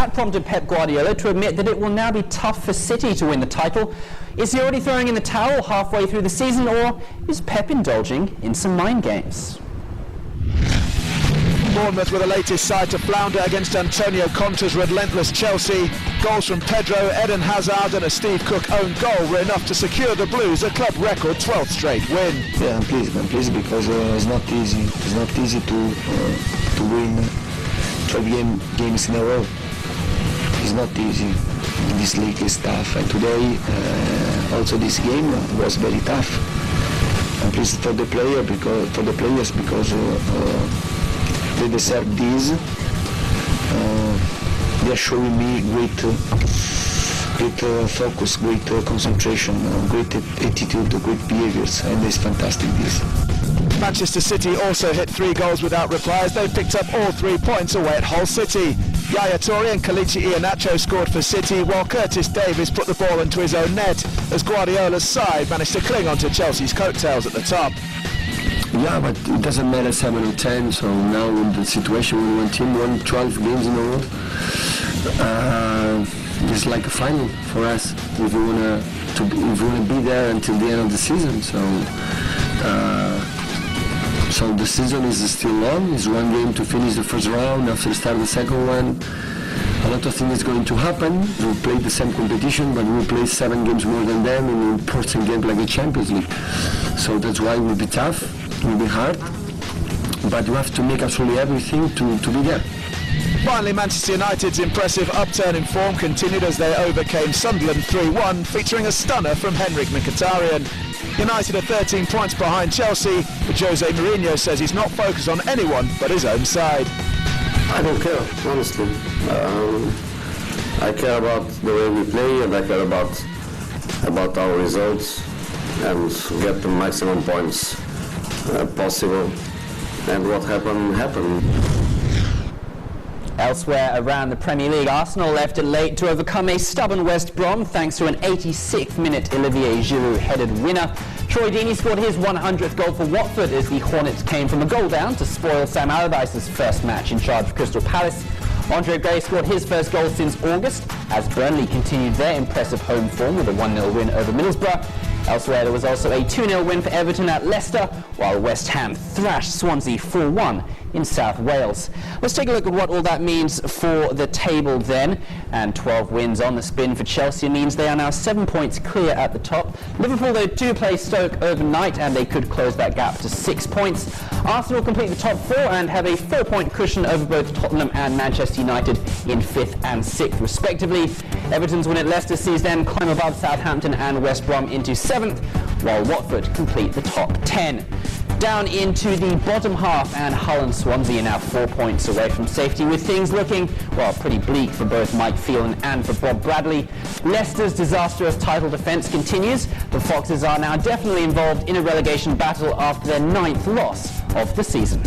that prompted Pep Guardiola to admit that it will now be tough for City to win the title. Is he already throwing in the towel halfway through the season, or is Pep indulging in some mind games? Bournemouth were the latest side to flounder against Antonio Conte's relentless Chelsea. Goals from Pedro, Eden Hazard and a Steve Cook own goal were enough to secure the Blues a club record 12th straight win. Yeah, I'm pleased because it's not easy. It's not easy to win 12 games in a row. It's not easy. This league is tough, and today also this game was very tough. I'm pleased for the players because they deserve this. They are showing me great focus, great concentration, great attitude, great behaviors, and it's fantastic this. Manchester City also hit 3 goals without replies. They picked up all 3 points away at Hull City. Yaya Toure and Kelechi Iheanacho scored for City, while Curtis Davies put the ball into his own net as Guardiola's side managed to cling on to Chelsea's coattails at the top. Yeah, but it doesn't matter 7 or 10, so now in the situation when one team won 12 games in a row, it's like a final for us if we want to be there until the end of the season. So the season is still long. It's 1 game to finish the first round. After start the second one, a lot of things is going to happen. We'll play the same competition, but we'll play 7 games more than them in an important game like the Champions League. So that's why it will be tough, it will be hard, but you have to make absolutely everything to be there. Finally, Manchester United's impressive upturn in form continued as they overcame Sunderland 3-1, featuring a stunner from Henrik Mkhitaryan. United are 13 points behind Chelsea, but Jose Mourinho says he's not focused on anyone but his own side. I don't care, honestly. I care about the way we play, and I care about our results and get the maximum points possible. And what happened. Elsewhere around the Premier League, Arsenal left it late to overcome a stubborn West Brom thanks to an 86th minute Olivier Giroud headed winner. Troy Deeney scored his 100th goal for Watford as the Hornets came from a goal down to spoil Sam Allardyce's first match in charge of Crystal Palace. Andre Gray scored his first goal since August as Burnley continued their impressive home form with a 1-0 win over Middlesbrough. Elsewhere, there was also a 2-0 win for Everton at Leicester, while West Ham thrashed Swansea 4-1 in South Wales. Let's take a look at what all that means for the table then. And 12 wins on the spin for Chelsea means they are now 7 points clear at the top. Liverpool, they do play Stoke overnight, and they could close that gap to 6 points. Arsenal complete the top 4 and have a 4-point cushion over both Tottenham and Manchester United in 5th and 6th respectively. Everton's win at Leicester sees them climb above Southampton and West Brom into 7th, while Watford complete the top 10. Down into the bottom half, and Hull and Swansea are now 4 points away from safety, with things looking, well, pretty bleak for both Mike Phelan and for Bob Bradley. Leicester's disastrous title defence continues. The Foxes are now definitely involved in a relegation battle after their 9th loss of the season.